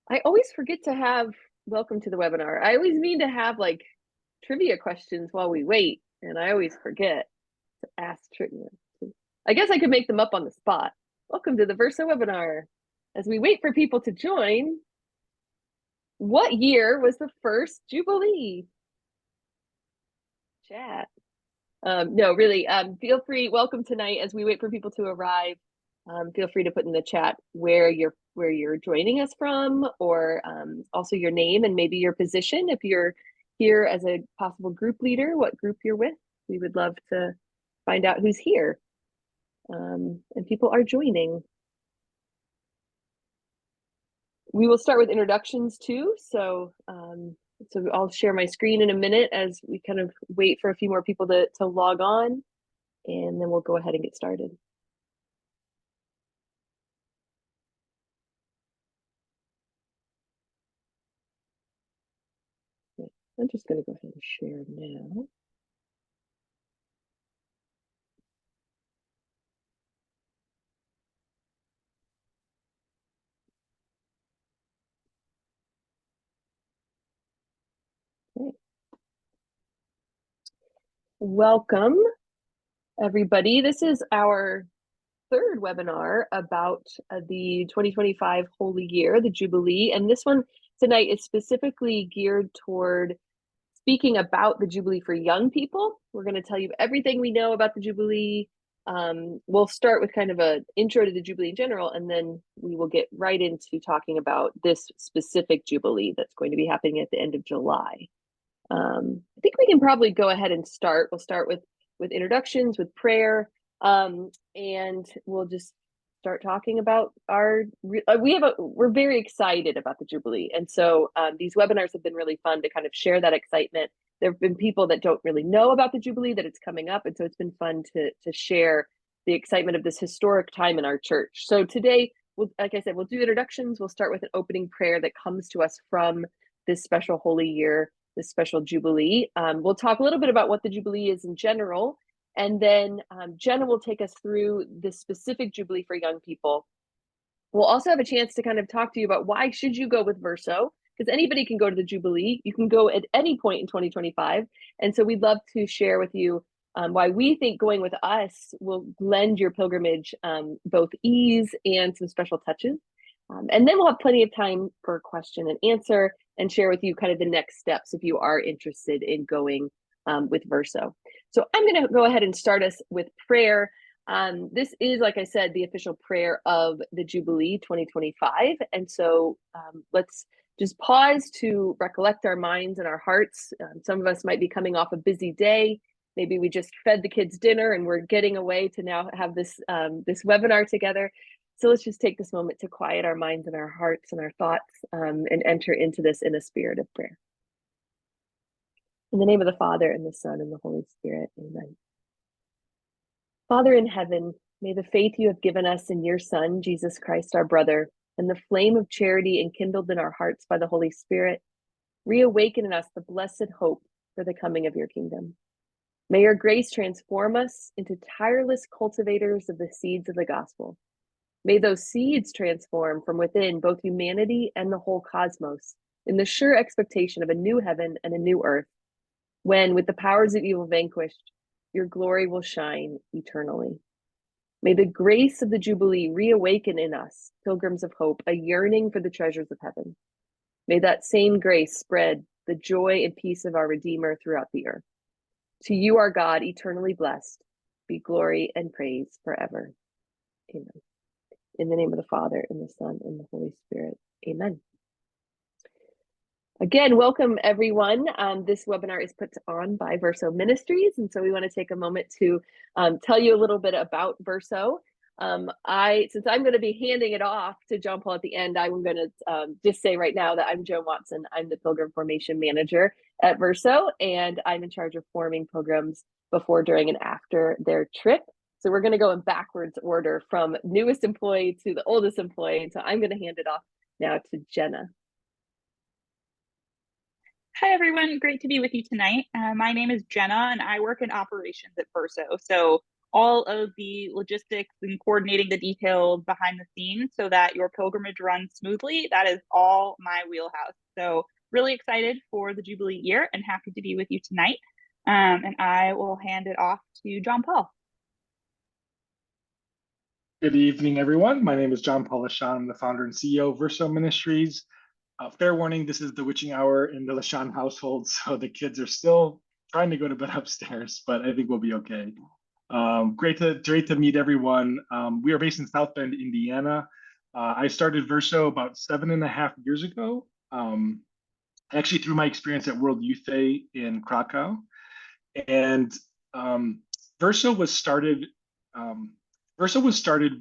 I always forget to have welcome to the webinar. I always mean to have like trivia questions while we wait, and I always forget to ask trivia. I guess I could make them up on the spot. Welcome to the Versa webinar. As we wait for people to join, what year was the first Jubilee? Chat. No, really, feel free, welcome tonight as we wait for people to arrive. Feel free to put in the chat where you're joining us from, or also your name and maybe your position. If you're here as a possible group leader, what group you're with. We would love to find out who's here. And people are joining. We will start with introductions too. So I'll share my screen in a minute as we kind of wait for a few more people to log on, and then we'll go ahead and get started. I'm just going to go ahead and share now. Okay. Welcome, everybody. This is our third webinar about the 2025 Holy Year, the Jubilee. And this one tonight is specifically geared toward speaking about the Jubilee for young people. We're going to tell you everything we know about the Jubilee. We'll start with kind of an intro to the Jubilee in general, and then we will get right into talking about this specific Jubilee that's going to be happening at the end of July. I think we can probably go ahead and start. We'll start with introductions, with prayer, and we'll just start talking about we're very excited about the Jubilee, and so these webinars have been really fun to kind of share that excitement. There have been people that don't really know about the Jubilee, that it's coming up, and so it's been fun to share the excitement of this historic time in our church. So today, like I said, we'll do introductions. We'll start with an opening prayer that comes to us from this special Holy Year, this special Jubilee. We'll talk a little bit about what the Jubilee is in general, and then Jenna will take us through the specific Jubilee for young people. We'll also have a chance to kind of talk to you about why should you go with Verso, because anybody can go to the Jubilee. You can go at any point in 2025. And so we'd love to share with you why we think going with us will lend your pilgrimage both ease and some special touches. And then we'll have plenty of time for question and answer and share with you kind of the next steps if you are interested in going with Verso. So I'm going to go ahead and start us with prayer. This is, like I said, the official prayer of the Jubilee 2025. And so let's just pause to recollect our minds and our hearts. Some of us might be coming off a busy day. Maybe we just fed the kids dinner and we're getting away to now have this webinar together. So let's just take this moment to quiet our minds and our hearts and our thoughts and enter into this in a spirit of prayer. In the name of the Father, and the Son, and the Holy Spirit, amen. Father in heaven, may the faith you have given us in your Son, Jesus Christ, our brother, and the flame of charity enkindled in our hearts by the Holy Spirit, reawaken in us the blessed hope for the coming of your kingdom. May your grace transform us into tireless cultivators of the seeds of the gospel. May those seeds transform from within both humanity and the whole cosmos in the sure expectation of a new heaven and a new earth, when, with the powers of evil vanquished, your glory will shine eternally. May the grace of the Jubilee reawaken in us, pilgrims of hope, a yearning for the treasures of heaven. May that same grace spread the joy and peace of our Redeemer throughout the earth. To you, our God, eternally blessed, be glory and praise forever. Amen. In the name of the Father, and the Son, and the Holy Spirit. Amen. Again, welcome everyone. This webinar is put on by Verso Ministries, and so we want to take a moment to tell you a little bit about Verso. Since I'm going to be handing it off to John Paul at the end, I'm going to just say right now that I'm Joan Watson. I'm the Pilgrim Formation Manager at Verso, and I'm in charge of forming pilgrims before, during, and after their trip. So we're going to go in backwards order from newest employee to the oldest employee. And so I'm going to hand it off now to Jenna. Hi, everyone. Great to be with you tonight. My name is Jenna, and I work in operations at Verso. So all of the logistics and coordinating the details behind the scenes so that your pilgrimage runs smoothly. That is all my wheelhouse. So really excited for the Jubilee year and happy to be with you tonight. And I will hand it off to John Paul. Good evening, everyone. My name is John Paul LaShawn. I'm the founder and CEO of Verso Ministries. Fair warning, this is the witching hour in the LaShawn household, so the kids are still trying to go to bed upstairs, but I think we'll be okay. Great to meet everyone. We are based in South Bend, Indiana. I started Verso about 7.5 years ago, actually through my experience at World Youth Day in Krakow. And Verso was started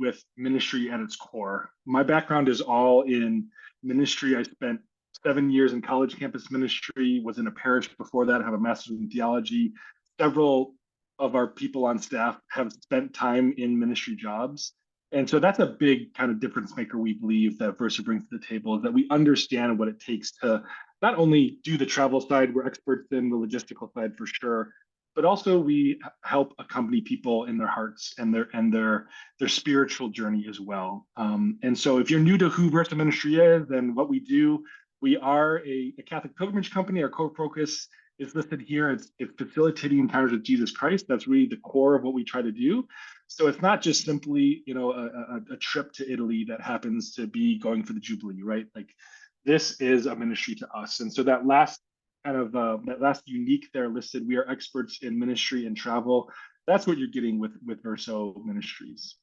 with ministry at its core. My background is all in ministry. I spent 7 years in college campus ministry, was in a parish before that, I have a master's in theology. Several of our people on staff have spent time in ministry jobs. And so that's a big kind of difference maker, we believe, that Versa brings to the table, is that we understand what it takes to not only do the travel side, we're experts in the logistical side for sure, but also we help accompany people in their hearts and their spiritual journey as well. And so if you're new to who Versa Ministry is and what we do, we are a Catholic pilgrimage company. Our core focus is listed here. It's facilitating encounters with Jesus Christ. That's really the core of what we try to do. So it's not just simply, a trip to Italy that happens to be going for the Jubilee, right? Like this is a ministry to us. And so that last unique there listed, we are experts in ministry and travel. That's what you're getting with Verso Ministries.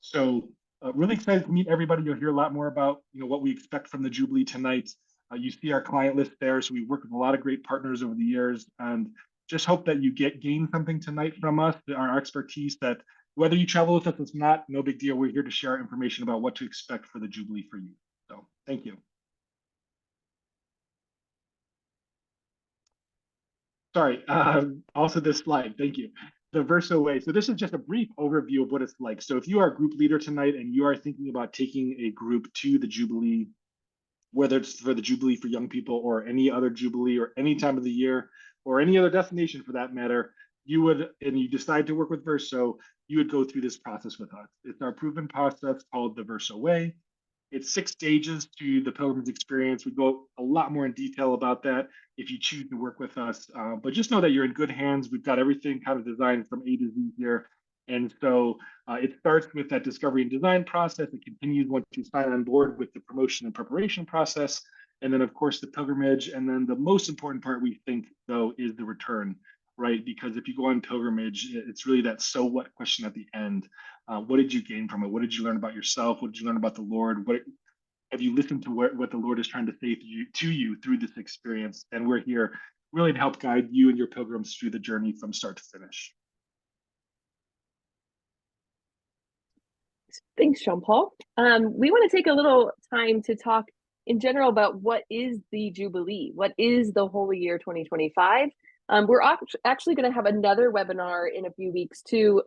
So really excited to meet everybody. You'll hear a lot more about what we expect from the Jubilee tonight. You see our client list there. So we work with a lot of great partners over the years, and just hope that you gain something tonight from us, our expertise, that whether you travel with us, it's not, no big deal. We're here to share information about what to expect for the Jubilee for you. So thank you. Sorry, also this slide, thank you. The Verso Way. So this is just a brief overview of what it's like. So if you are a group leader tonight and you are thinking about taking a group to the Jubilee, whether it's for the Jubilee for young people or any other Jubilee or any time of the year or any other destination for that matter, and you decide to work with Verso, you would go through this process with us. It's our proven process called the Verso Way. It's 6 stages to the pilgrimage experience. We go a lot more in detail about that if you choose to work with us. But just know that you're in good hands. We've got everything kind of designed from A to Z here. And so it starts with that discovery and design process. It continues once you sign on board with the promotion and preparation process. And then, of course, the pilgrimage. And then the most important part, we think, though, is the return, right? Because if you go on pilgrimage, it's really that so what question at the end. What did you gain from it? What did you learn about yourself? What did you learn about the Lord? What have you listened to what the Lord is trying to say to you through this experience? And we're here really to help guide you and your pilgrims through the journey from start to finish. Thanks, Jean Paul. We want to take a little time to talk in general about what is the Jubilee? What is the Holy Year 2025? We're actually going to have another webinar in a few weeks too,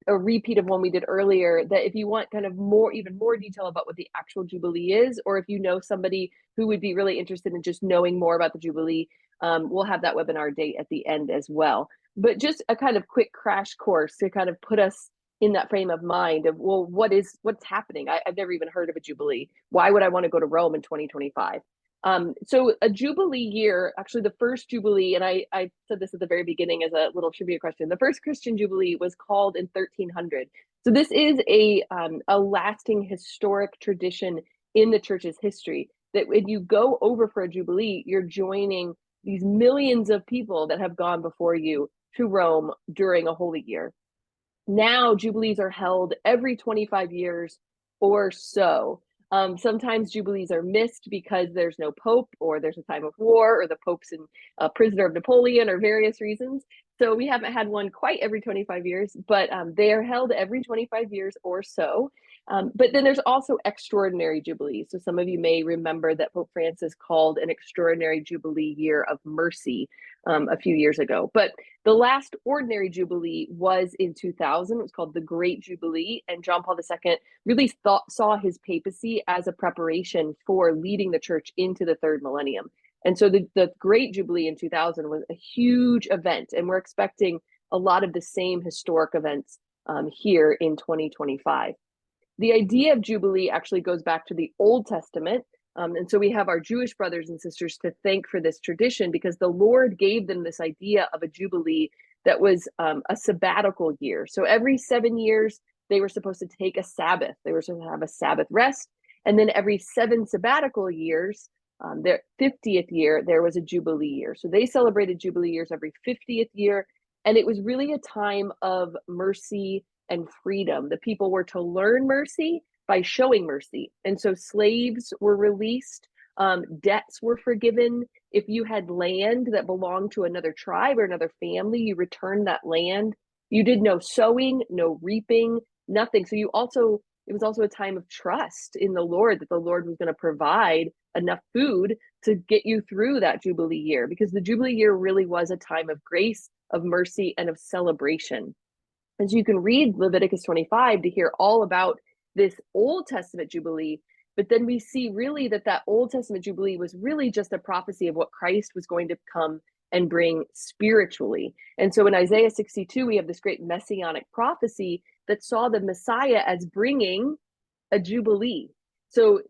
a repeat of one we did earlier, that if you want kind of even more detail about what the actual Jubilee is, or if you know somebody who would be really interested in just knowing more about the Jubilee, we'll have that webinar date at the end as well. But just a kind of quick crash course to kind of put us in that frame of mind of, well, what's happening? I've never even heard of a Jubilee. Why would I want to go to Rome in 2025? So a Jubilee year, actually the first Jubilee, and I said this at the very beginning as a little trivia question, the first Christian Jubilee was called in 1300. So this is a lasting historic tradition in the church's history, that when you go over for a Jubilee, you're joining these millions of people that have gone before you to Rome during a holy year. Now Jubilees are held every 25 years or so. Sometimes Jubilees are missed because there's no Pope, or there's a time of war, or the Pope's a prisoner of Napoleon, or various reasons. So we haven't had one quite every 25 years, but they are held every 25 years or so. But then there's also extraordinary Jubilees. So some of you may remember that Pope Francis called an extraordinary Jubilee year of mercy a few years ago. But the last ordinary Jubilee was in 2000. It was called the Great Jubilee. And John Paul II really saw his papacy as a preparation for leading the church into the third millennium. And so the Great Jubilee in 2000 was a huge event. And we're expecting a lot of the same historic events here in 2025. The idea of Jubilee actually goes back to the Old Testament. And so we have our Jewish brothers and sisters to thank for this tradition, because the Lord gave them this idea of a Jubilee that was a sabbatical year. So every 7 years, they were supposed to take a Sabbath. They were supposed to have a Sabbath rest. And then every 7 sabbatical years, their 50th year, there was a Jubilee year. So they celebrated Jubilee years every 50th year. And it was really a time of mercy and freedom. The people were to learn mercy by showing mercy. And so slaves were released, debts were forgiven. If you had land that belonged to another tribe or another family, you returned that land. You did no sowing, no reaping, nothing. So it was also a time of trust in the Lord, that the Lord was going to provide enough food to get you through that Jubilee year, because the Jubilee year really was a time of grace, of mercy, and of celebration. And so you can read Leviticus 25 to hear all about this Old Testament Jubilee, but then we see really that Old Testament Jubilee was really just a prophecy of what Christ was going to come and bring spiritually. And so in Isaiah 62, we have this great messianic prophecy that saw the Messiah as bringing a Jubilee. So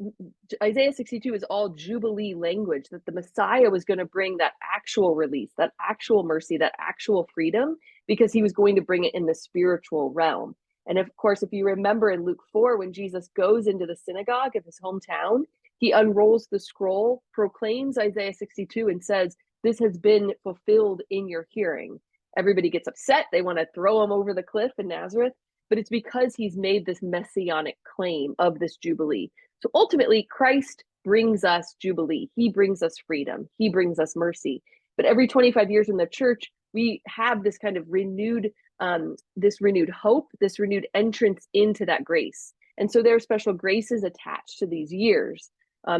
Isaiah 62 is all Jubilee language, that the Messiah was going to bring that actual release, that actual mercy, that actual freedom, because he was going to bring it in the spiritual realm. And of course, if you remember in Luke 4, when Jesus goes into the synagogue of his hometown, he unrolls the scroll, proclaims Isaiah 62, and says, "This has been fulfilled in your hearing." Everybody gets upset. They want to throw him over the cliff in Nazareth, but it's because he's made this messianic claim of this Jubilee. So ultimately, Christ brings us Jubilee. He brings us freedom. He brings us mercy. But every 25 years in the church, we have this kind of renewed hope, this renewed entrance into that grace. And so there are special graces attached to these years.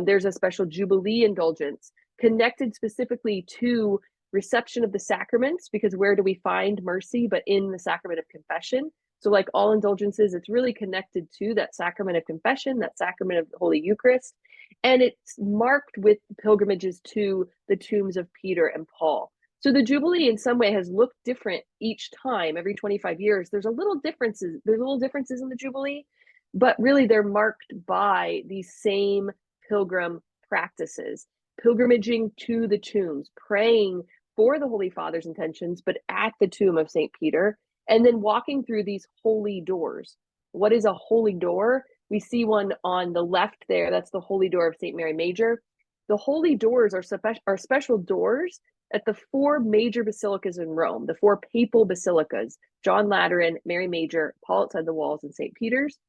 There's a special Jubilee indulgence connected specifically to reception of the sacraments, because where do we find mercy but in the sacrament of confession? So like all indulgences, it's really connected to that sacrament of confession, that sacrament of the Holy Eucharist. And it's marked with pilgrimages to the tombs of Peter and Paul. So the Jubilee in some way has looked different each time. Every 25 years, there's little differences in the Jubilee, but really they're marked by these same pilgrim practices, pilgrimaging to the tombs, praying for the Holy Father's intentions, but at the tomb of St. Peter, and then walking through these holy doors. What is a holy door? We see one on the left there. That's the holy door of St. Mary Major. The holy doors are special doors at the 4 major basilicas in Rome, the 4 papal basilicas, John Lateran, Mary Major, Paul outside the walls, and St. Peter's.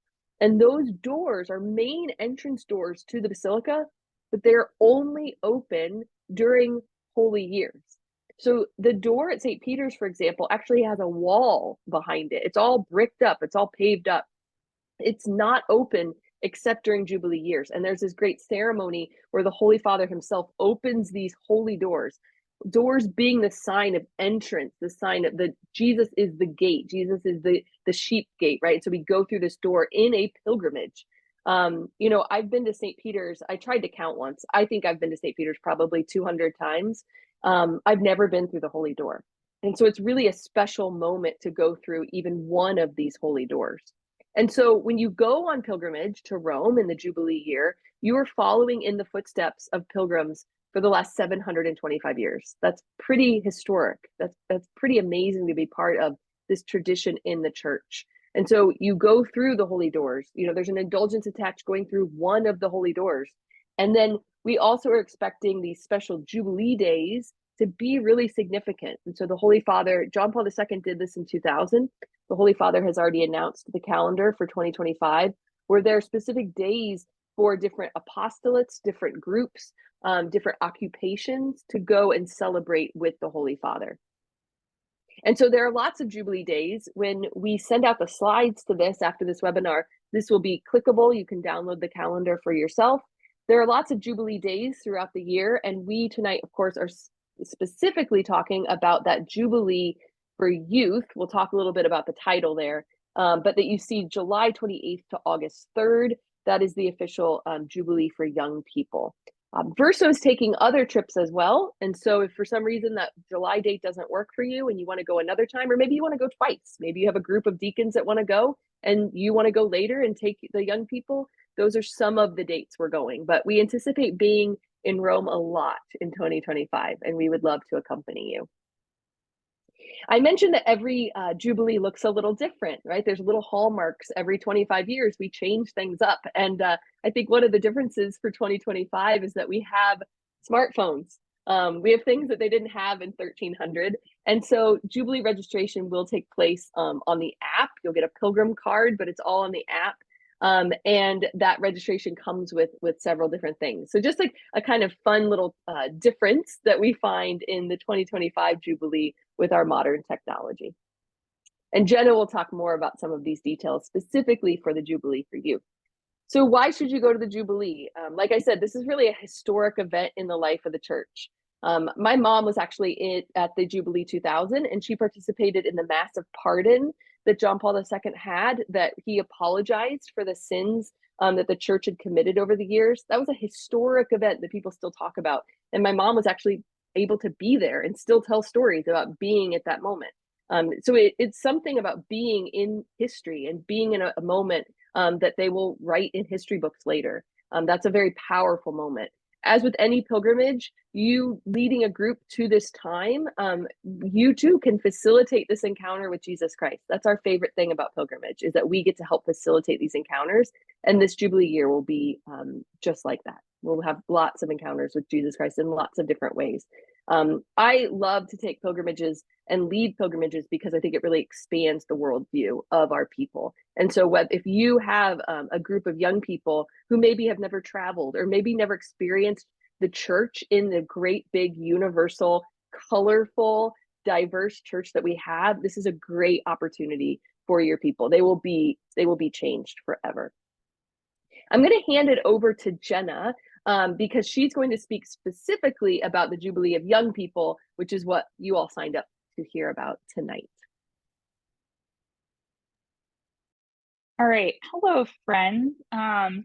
And those doors are main entrance doors to the basilica, but they're only open during holy years. So the door at St. Peter's, for example, actually has a wall behind it. It's all bricked up. It's all paved up. It's not open except during Jubilee years. And there's this great ceremony where the Holy Father himself opens these holy doors being the sign of entrance, the sign of Jesus is the gate. Jesus is the sheep gate, right? So we go through this door in a pilgrimage. I've been to St. Peter's. I tried to count once. I think I've been to St. Peter's probably 200 times. I've never been through the holy door. And so it's really a special moment to go through even one of these holy doors. And so when you go on pilgrimage to Rome in the Jubilee year, you are following in the footsteps of pilgrims for the last 725 years. That's pretty historic. That's pretty amazing to be part of this tradition in the church. And so you go through the holy doors. There's an indulgence attached going through one of the holy doors. And then we also are expecting these special Jubilee days to be really significant. And so the Holy Father, John Paul II, did this in 2000. The Holy Father has already announced the calendar for 2025, where there are specific days for different apostolates, different groups, different occupations to go and celebrate with the Holy Father. And so there are lots of Jubilee days. When we send out the slides to this after this webinar, this will be clickable. You can download the calendar for yourself. There are lots of Jubilee days throughout the year. And we tonight, of course, are specifically talking about that Jubilee for youth. We'll talk a little bit about the title there, but that you see July 28th to August 3rd. That is the official Jubilee for young people. Verso is taking other trips as well. And so if for some reason that July date doesn't work for you and you want to go another time, or maybe you want to go twice, maybe you have a group of deacons that want to go and you want to go later and take the young people, those are some of the dates we're going. But we anticipate being in Rome a lot in 2025, and we would love to accompany you. I mentioned that every Jubilee looks a little different, right? There's little hallmarks every 25 years. We change things up. And I think one of the differences for 2025 is that we have smartphones. We have things that they didn't have in 1300. And so Jubilee registration will take place on the app. You'll get a pilgrim card, but it's all on the app. And that registration comes with several different things. So just like a kind of fun little difference that we find in the 2025 Jubilee with our modern technology. And Jenna will talk more about some of these details specifically for the Jubilee for you. So why should you go to the Jubilee? Like I said, this is really a historic event in the life of the church. My mom was actually at the Jubilee 2000, and she participated in the Mass of Pardon that John Paul II had, that he apologized for the sins that the church had committed over the years. That was a historic event that people still talk about. And my mom was actually able to be there and still tell stories about being at that moment. So it's something about being in history and being in a moment that they will write in history books later. That's a very powerful moment. As with any pilgrimage, you leading a group to this time, you too can facilitate this encounter with Jesus Christ. That's our favorite thing about pilgrimage, is that we get to help facilitate these encounters. And this Jubilee year will be just like that. We'll have lots of encounters with Jesus Christ in lots of different ways. I love to take pilgrimages and lead pilgrimages because I think it really expands the worldview of our people. And so if you have a group of young people who maybe have never traveled or maybe never experienced the church in the great, big, universal, colorful, diverse church that we have, this is a great opportunity for your people. They will be changed forever. I'm going to hand it over to Jenna because she's going to speak specifically about the Jubilee of Young People, which is what you all signed up to hear about tonight. All right. Hello, friends.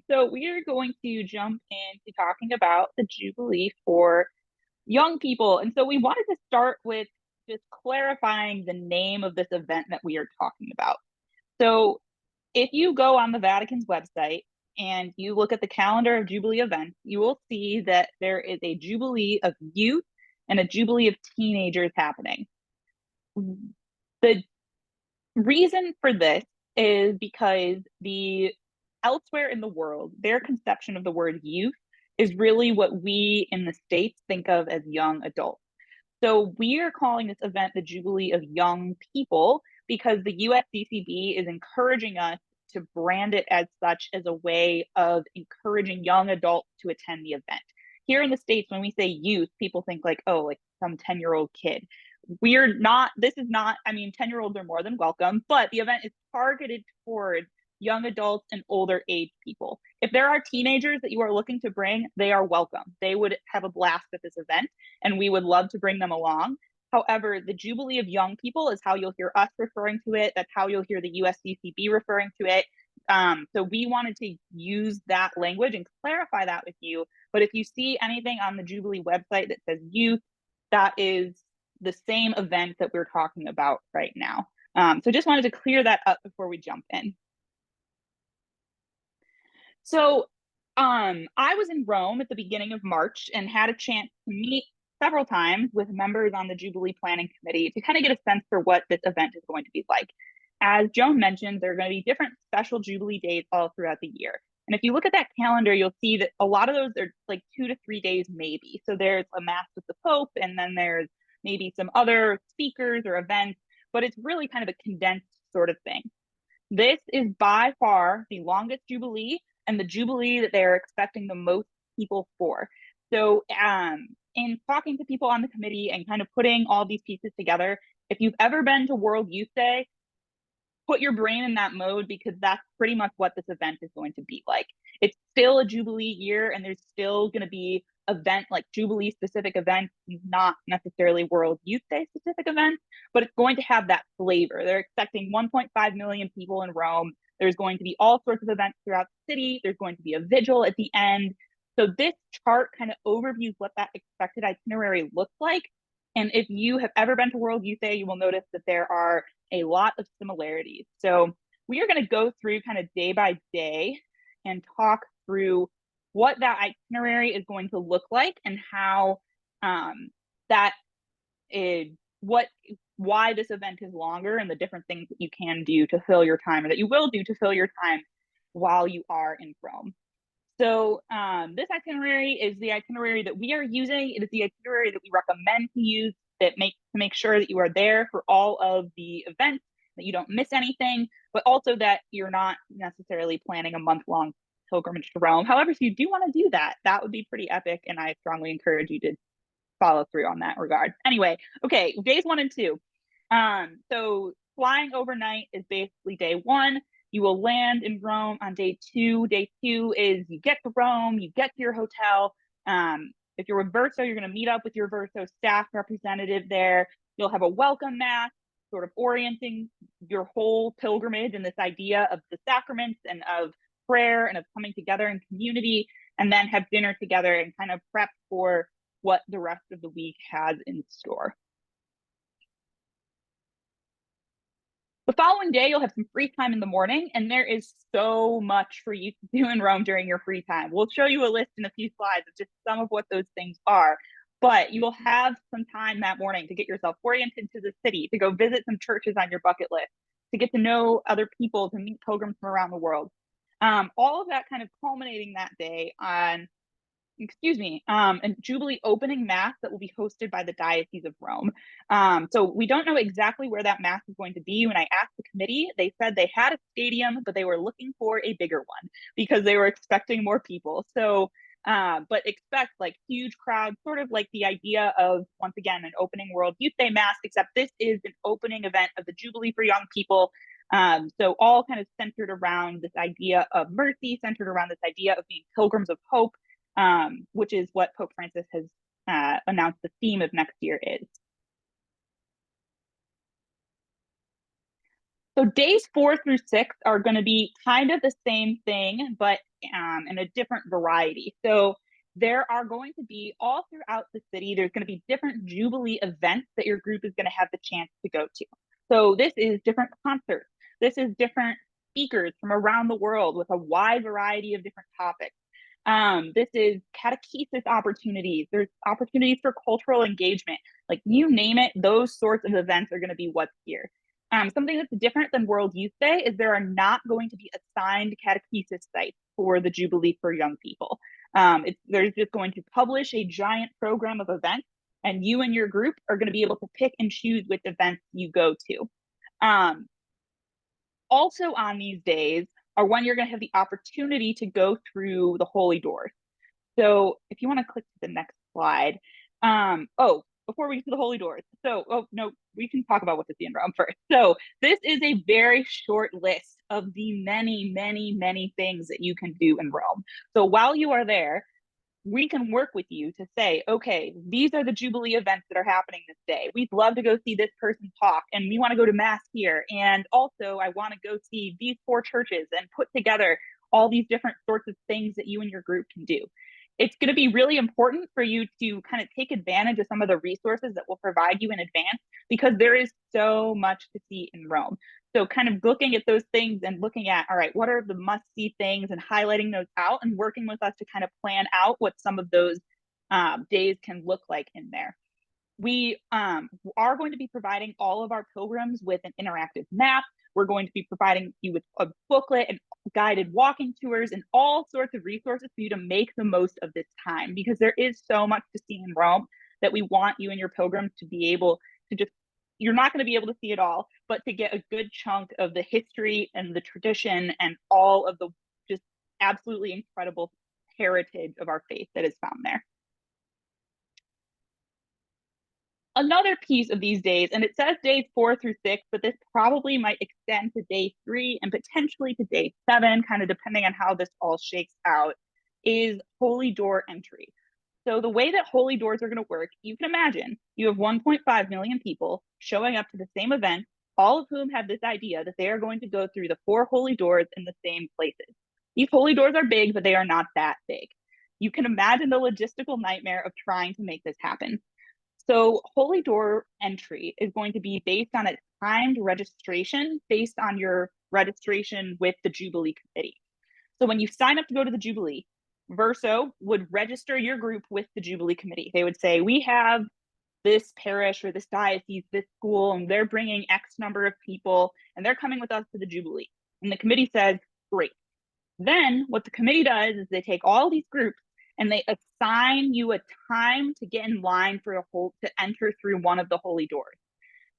So we are going to jump into talking about the Jubilee for young people. And so we wanted to start with just clarifying the name of this event that we are talking about. So if you go on the Vatican's website and you look at the calendar of Jubilee events, you will see that there is a Jubilee of youth and a Jubilee of teenagers happening. The reason for this is because elsewhere in the world, their conception of the word youth is really what we in the States think of as young adults. So we are calling this event the Jubilee of Young People because the USCCB is encouraging us to brand it as such, as a way of encouraging young adults to attend the event. Here in the States, when we say youth, people think like, oh, like some 10-year-old kid. This is not, I mean, 10-year-olds are more than welcome, but the event is targeted toward young adults and older age people. If there are teenagers that you are looking to bring, they are welcome. They would have a blast at this event, and we would love to bring them along. However, the Jubilee of Young People is how you'll hear us referring to it. That's how you'll hear the USCCB referring to it. So we wanted to use that language and clarify that with you. But if you see anything on the Jubilee website that says youth, that is the same event that we're talking about right now. So just wanted to clear that up before we jump in. So I was in Rome at the beginning of March and had a chance to meet several times with members on the Jubilee Planning Committee to kind of get a sense for what this event is going to be like. As Joan mentioned, there are going to be different special Jubilee days all throughout the year. And if you look at that calendar, you'll see that a lot of those are like 2 to 3 days maybe. So there's a Mass with the Pope, and then there's maybe some other speakers or events, but it's really kind of a condensed sort of thing. This is by far the longest Jubilee and the Jubilee that they're expecting the most people for. So in talking to people on the committee and kind of putting all these pieces together, if you've ever been to World Youth Day, put your brain in that mode, because that's pretty much what this event is going to be like. It's still a Jubilee year, and there's still going to be like Jubilee specific events, not necessarily World Youth Day specific events, but it's going to have that flavor. They're expecting 1.5 million people in Rome. There's going to be all sorts of events throughout the city. There's going to be a vigil at the end. So this chart kind of overviews what that expected itinerary looks like. And if you have ever been to World Youth Day, you will notice that there are a lot of similarities. So we are going to go through kind of day by day and talk through what that itinerary is going to look like and how that is why this event is longer and the different things that you can do to fill your time or that you will do to fill your time while you are in Rome. So this itinerary is the itinerary that we are using. It is the itinerary that we recommend to use to make sure that you are there for all of the events, that you don't miss anything, but also that you're not necessarily planning a month-long pilgrimage to Rome. However, if you do want to do that, that would be pretty epic, and I strongly encourage you to follow through on that regard. Anyway, okay, days 1 and 2. So flying overnight is basically day 1. You will land in Rome on day 2. Day 2 is you get to Rome, you get to your hotel. If you're with Verso, you're going to meet up with your Verso staff representative there. You'll have a welcome mass, sort of orienting your whole pilgrimage and this idea of the sacraments and of prayer and of coming together in community, and then have dinner together and kind of prep for what the rest of the week has in store. The following day, you'll have some free time in the morning, and there is so much for you to do in Rome during your free time. We'll show you a list in a few slides of just some of what those things are, but you will have some time that morning to get yourself oriented to the city, to go visit some churches on your bucket list, to get to know other people, to meet pilgrims from around the world. All of that kind of culminating that day on a Jubilee opening mass that will be hosted by the Diocese of Rome. So we don't know exactly where that mass is going to be. When I asked the committee, they said they had a stadium, but they were looking for a bigger one because they were expecting more people. So, but expect like huge crowds, sort of like the idea of, once again, an opening World Youth Day mass, except this is an opening event of the Jubilee for young people. So all kind of centered around this idea of mercy, centered around this idea of being pilgrims of hope, which is what Pope Francis has announced the theme of next year is. So days 4 through 6 are going to be kind of the same thing, but in a different variety. So there are going to be all throughout the city, there's going to be different Jubilee events that your group is going to have the chance to go to. So this is different concerts. This is different speakers from around the world with a wide variety of different topics. This is catechesis opportunities. There's opportunities for cultural engagement. Like you name it, those sorts of events are going to be what's here. Something that's different than World Youth Day is there are not going to be assigned catechesis sites for the Jubilee for young people. They're just going to publish a giant program of events, and you and your group are going to be able to pick and choose which events you go to. Also on these days are when you're going to have the opportunity to go through the holy doors. So if you want to click to the next slide. Before we get to the holy doors. We can talk about what to see in Rome first. So this is a very short list of the many, many, many things that you can do in Rome. So while you are there, we can work with you to say, okay, these are the Jubilee events that are happening this day. We'd love to go see this person talk, and we want to go to mass here. And also I want to go see these 4 churches and put together all these different sorts of things that you and your group can do. It's going to be really important for you to kind of take advantage of some of the resources that we'll provide you in advance, because there is so much to see in Rome. So kind of looking at those things and looking at, all right, what are the must-see things, and highlighting those out and working with us to kind of plan out what some of those days can look like in there. We are going to be providing all of our pilgrims with an interactive map. We're going to be providing you with a booklet and guided walking tours and all sorts of resources for you to make the most of this time, because there is so much to see in Rome that we want you and your pilgrims to be able to just, you're not going to be able to see it all, but to get a good chunk of the history and the tradition and all of the just absolutely incredible heritage of our faith that is found there. Another piece of these days, and it says days 4 through 6, but this probably might extend to day 3 and potentially to day 7, kind of depending on how this all shakes out, is holy door entry. So the way that holy doors are going to work, you can imagine you have 1.5 million people showing up to the same event, all of whom have this idea that they are going to go through the 4 holy doors in the same places. These holy doors are big, but they are not that big. You can imagine the logistical nightmare of trying to make this happen. So Holy Door entry is going to be based on a timed registration based on your registration with the Jubilee Committee. So when you sign up to go to the Jubilee, Verso would register your group with the Jubilee Committee. They would say, we have this parish or this diocese, this school, and they're bringing X number of people, and they're coming with us to the Jubilee. And the committee says, great. Then what the committee does is they take all these groups and they assign you a time to get in line for to enter through one of the holy doors.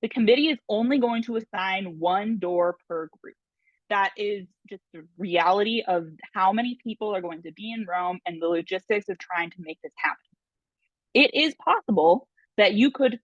The committee is only going to assign one door per group. That is just the reality of how many people are going to be in Rome and the logistics of trying to make this happen. It is possible that you could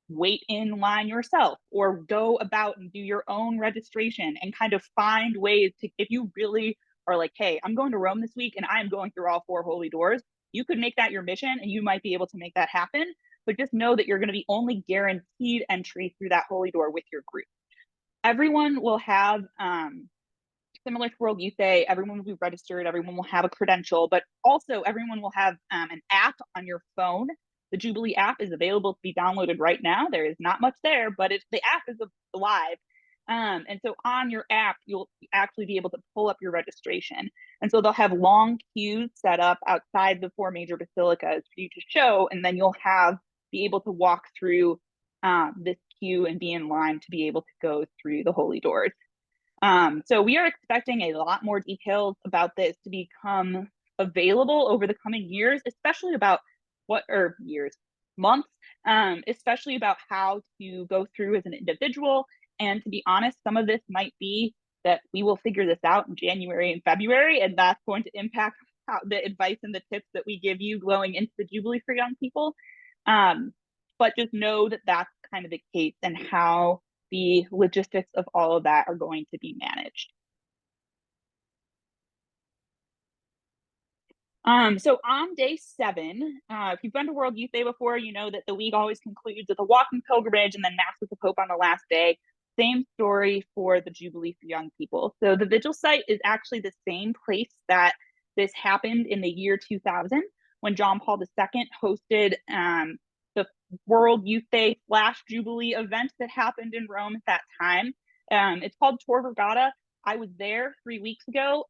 wait in line yourself or go about and do your own registration and kind of find ways to, if you really are like, hey, I'm going to Rome this week and I'm going through all 4 holy doors, you could make that your mission and you might be able to make that happen. But just know that you're going to be only guaranteed entry through that holy door with your group. Everyone will have, similar to World Youth Day, everyone will be registered, everyone will have a credential, but also everyone will have an app on your phone. The Jubilee app is available to be downloaded right now. There is not much there, but the app is live. And so on your app, you'll actually be able to pull up your registration. And so they'll have long queues set up outside the 4 major basilicas for you to show, and then you'll be able to walk through this queue and be in line to be able to go through the holy doors. So we are expecting a lot more details about this to become available over the coming years, especially about months, especially about how to go through as an individual. And to be honest, some of this might be that we will figure this out in January and February, and that's going to impact the advice and the tips that we give you going into the Jubilee for young people. But just know that that's kind of the case and how the logistics of all of that are going to be managed. So on day 7, if you've been to World Youth Day before, you know that the week always concludes with a walking pilgrimage and then Mass with the Pope on the last day. Same story for the Jubilee for young people. So the vigil site is actually the same place that this happened in the year 2000 when John Paul II hosted the World Youth Day / Jubilee event that happened in Rome at that time. It's called Tor Vergata. I was there 3 weeks ago.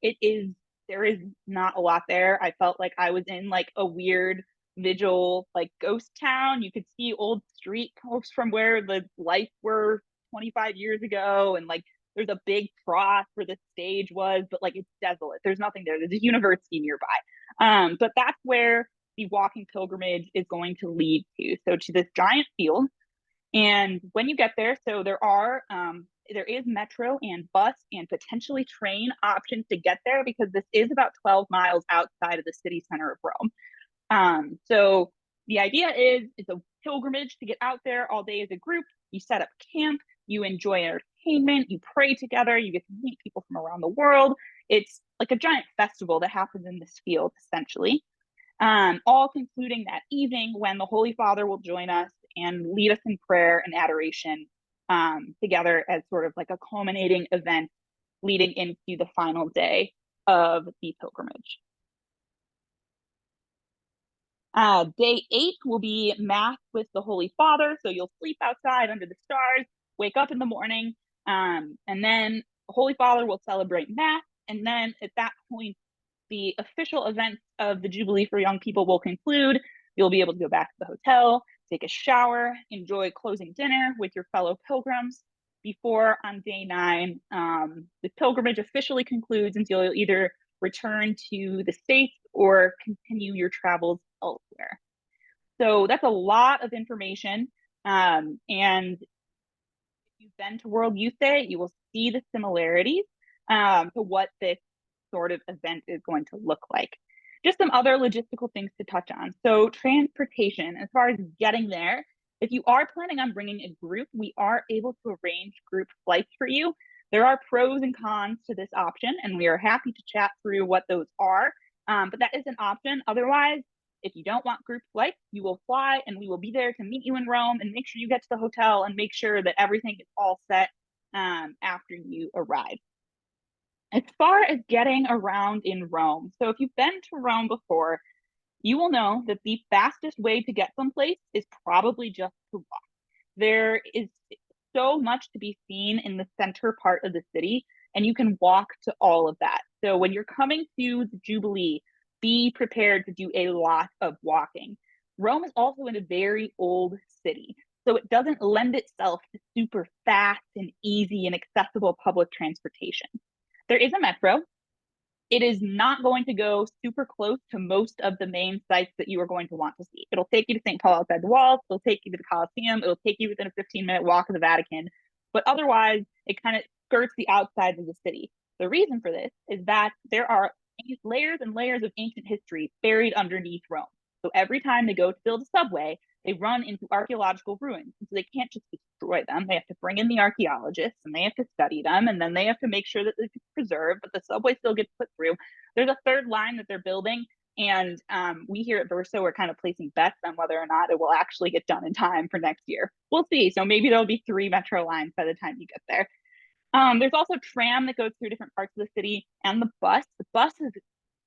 There is not a lot there. I felt like I was in like a weird vigil, like ghost town. You could see old street posts from where the lights were 25 years ago. And like, there's a big cross where the stage was, but like, it's desolate. There's nothing there. There's a university nearby. But that's where the walking pilgrimage is going to lead to. So to this giant field. And when you get there, so there is metro and bus and potentially train options to get there because this is about 12 miles outside of the city center of Rome. So the idea is it's a pilgrimage to get out there all day as a group. You set up camp, you enjoy entertainment, you pray together, you get to meet people from around the world. It's like a giant festival that happens in this field, essentially. All concluding that evening when the Holy Father will join us and lead us in prayer and adoration together as sort of like a culminating event leading into the final day of the pilgrimage. Day 8 will be Mass with the Holy Father. So you'll sleep outside under the stars, wake up in the morning, and then the Holy Father will celebrate Mass. And then at that point, the official events of the Jubilee for young people will conclude. You'll be able to go back to the hotel, take a shower, enjoy closing dinner with your fellow pilgrims before on day 9, the pilgrimage officially concludes and you'll either return to the States or continue your travels elsewhere. So that's a lot of information. And if you've been to World Youth Day, you will see the similarities to what this sort of event is going to look like. Just some other logistical things to touch on. So transportation, as far as getting there, if you are planning on bringing a group, we are able to arrange group flights for you. There are pros and cons to this option, and we are happy to chat through what those are, but that is an option. Otherwise, if you don't want group flights, you will fly and we will be there to meet you in Rome and make sure you get to the hotel and make sure that everything is all set after you arrive. As far as getting around in Rome, so if you've been to Rome before, you will know that the fastest way to get someplace is probably just to walk. There is so much to be seen in the center part of the city, and you can walk to all of that. So when you're coming to the Jubilee, be prepared to do a lot of walking. Rome is also in a very old city, so it doesn't lend itself to super fast and easy and accessible public transportation. There is a metro. It is not going to go super close to most of the main sites that you are going to want to see. It'll take you to St. Paul outside the walls. It'll take you to the Colosseum. It'll take you within a 15-minute walk of the Vatican. But otherwise, it kind of skirts the outside of the city. The reason for this is that there are layers and layers of ancient history buried underneath Rome. So every time they go to build a subway, they run into archaeological ruins. And so they can't just destroy them. They have to bring in the archaeologists and they have to study them. And then they have to make sure that it's preserved, but the subway still gets put through. There's a third line that they're building. And we here at Verso are kind of placing bets on whether or not it will actually get done in time for next year. We'll see. So maybe there'll be 3 metro lines by the time you get there. There's also tram that goes through different parts of the city, and the bus. The bus is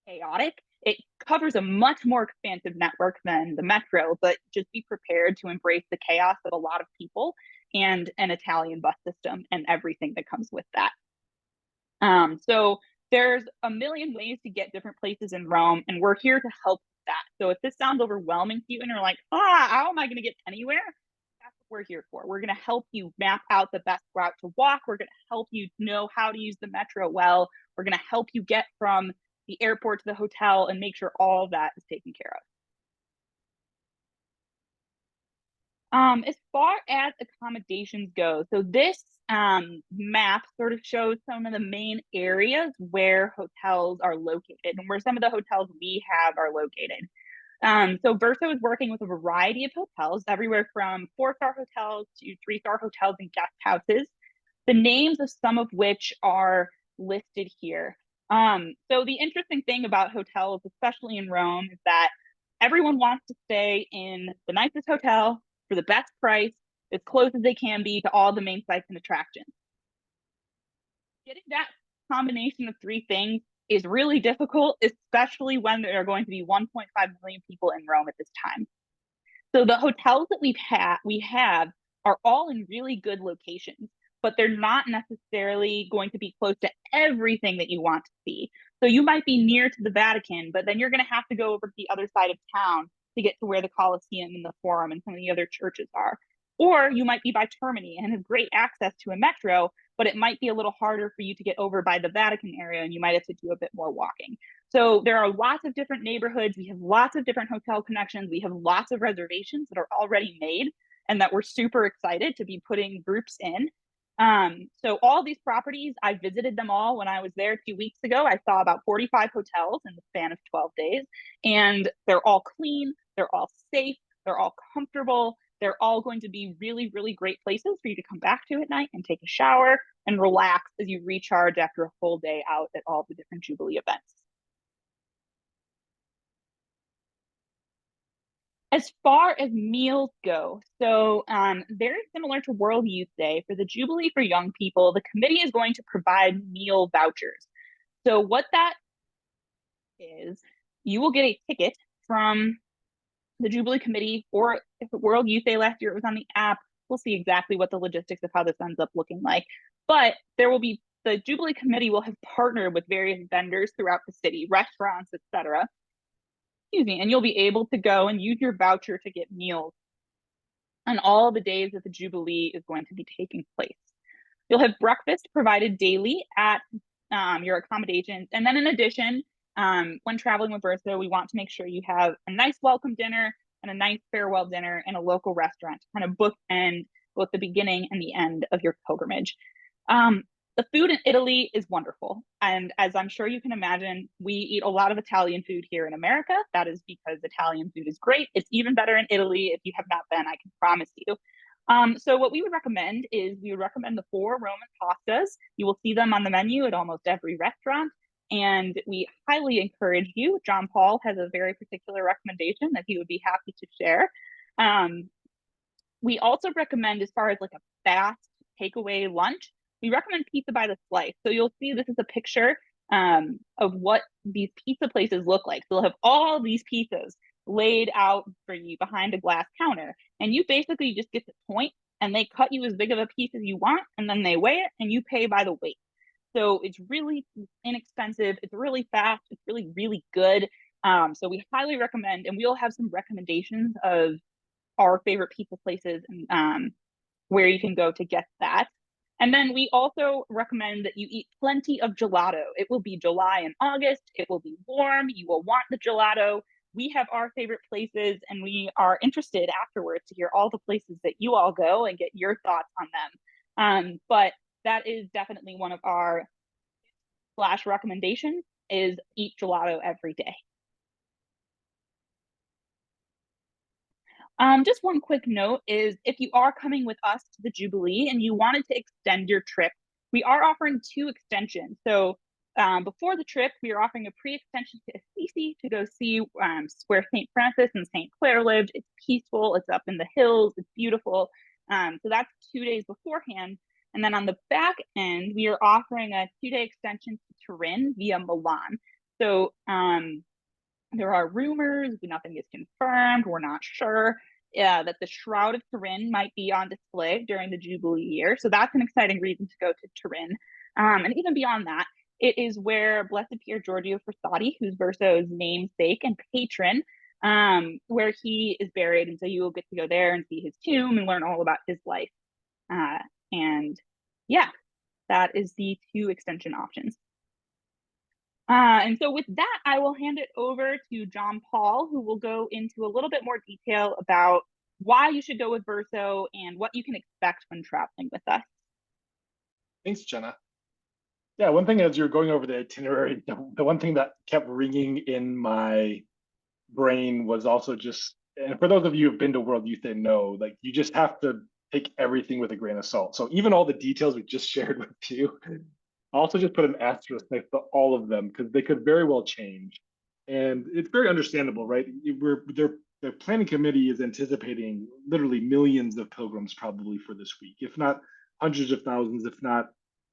chaotic. It covers a much more expansive network than the metro, but just be prepared to embrace the chaos of a lot of people and an Italian bus system and everything that comes with that. So there's a million ways to get different places in Rome, and we're here to help with that. So if this sounds overwhelming to you and you're like, how am I going to get anywhere? That's what we're here for. We're going to help you map out the best route to walk. We're going to help you know how to use the metro well. We're going to help you get from the airport to the hotel and make sure all of that is taken care of. As far as accommodations go, so this map sort of shows some of the main areas where hotels are located and where some of the hotels we have are located. So Verso is working with a variety of hotels, everywhere from 4-star hotels to 3-star hotels and guest houses, the names of some of which are listed here. So the interesting thing about hotels, especially in Rome, is that everyone wants to stay in the nicest hotel for the best price, as close as they can be to all the main sites and attractions. Getting that combination of 3 things is really difficult, especially when there are going to be 1.5 million people in Rome at this time. So the hotels that we have are all in really good locations, but they're not necessarily going to be close to everything that you want to see. So you might be near to the Vatican, but then you're going to have to go over to the other side of town to get to where the Colosseum and the Forum and some of the other churches are. Or you might be by Termini and have great access to a metro, but it might be a little harder for you to get over by the Vatican area and you might have to do a bit more walking. So there are lots of different neighborhoods. We have lots of different hotel connections. We have lots of reservations that are already made and that we're super excited to be putting groups in. So all these properties, I visited them all when I was there 2 weeks ago. I saw about 45 hotels in the span of 12 days, and they're all clean, they're all safe, they're all comfortable. They're all going to be really, really great places for you to come back to at night and take a shower and relax as you recharge after a full day out at all the different Jubilee events. As far as meals go, so very similar to World Youth Day, for the Jubilee for young people, the committee is going to provide meal vouchers. So what that is, you will get a ticket from the Jubilee Committee, or if it World Youth Day last year, it was on the app. We'll see exactly what the logistics of how this ends up looking like. But there will be, the Jubilee Committee will have partnered with various vendors throughout the city, restaurants, etc. Excuse me, and you'll be able to go and use your voucher to get meals on all the days that the Jubilee is going to be taking place. You'll have breakfast provided daily at your accommodations. And then in addition, when traveling with Verso, we want to make sure you have a nice welcome dinner and a nice farewell dinner in a local restaurant to kind of bookend both the beginning and the end of your pilgrimage. The food in Italy is wonderful. And as I'm sure you can imagine, we eat a lot of Italian food here in America. That is because Italian food is great. It's even better in Italy. If you have not been, I can promise you. So what we would recommend is we would recommend the 4 Roman pastas. You will see them on the menu at almost every restaurant. And we highly encourage you. John Paul has a very particular recommendation that he would be happy to share. We also recommend, as far as like a fast takeaway lunch, we recommend pizza by the slice. So you'll see this is a picture of what these pizza places look like. So they'll have all these pizzas laid out for you behind a glass counter. And you basically just get to point and they cut you as big of a piece as you want, and then they weigh it and you pay by the weight. So it's really inexpensive. It's really fast. It's really, really good. So we highly recommend, and we'll have some recommendations of our favorite pizza places and where you can go to get that. And then we also recommend that you eat plenty of gelato. It will be July and August. It will be warm. You will want the gelato. We have our favorite places, and we are interested afterwards to hear all the places that you all go and get your thoughts on them. But that is definitely one of our / recommendations is eat gelato every day. Just one quick note is if you are coming with us to the Jubilee and you wanted to extend your trip, we are offering 2 extensions. So before the trip, we are offering a pre-extension to Assisi to go see where St. Francis and St. Clare lived. It's peaceful, it's up in the hills, it's beautiful. So that's 2 days beforehand. And then on the back end, we are offering a 2-day extension to Turin via Milan. So there are rumors, nothing is confirmed, we're not sure, that the Shroud of Turin might be on display during the Jubilee year. So that's an exciting reason to go to Turin. And even beyond that, it is where Blessed Pier Giorgio Frassati, who's Verso's namesake and patron, where he is buried. And so you will get to go there and see his tomb and learn all about his life. And yeah, that is the 2 extension options. And so with that, I will hand it over to John Paul, who will go into a little bit more detail about why you should go with Verso and what you can expect when traveling with us. Thanks, Jenna. Yeah, one thing as you're going over the itinerary, the one thing that kept ringing in my brain was also just, and for those of you who've been to World Youth, they know, like, you just have to take everything with a grain of salt. So even all the details we just shared with you, also just put an asterisk next to all of them because they could very well change. And it's very understandable, right? The planning committee is anticipating literally millions of pilgrims probably for this week, if not hundreds of thousands, if not,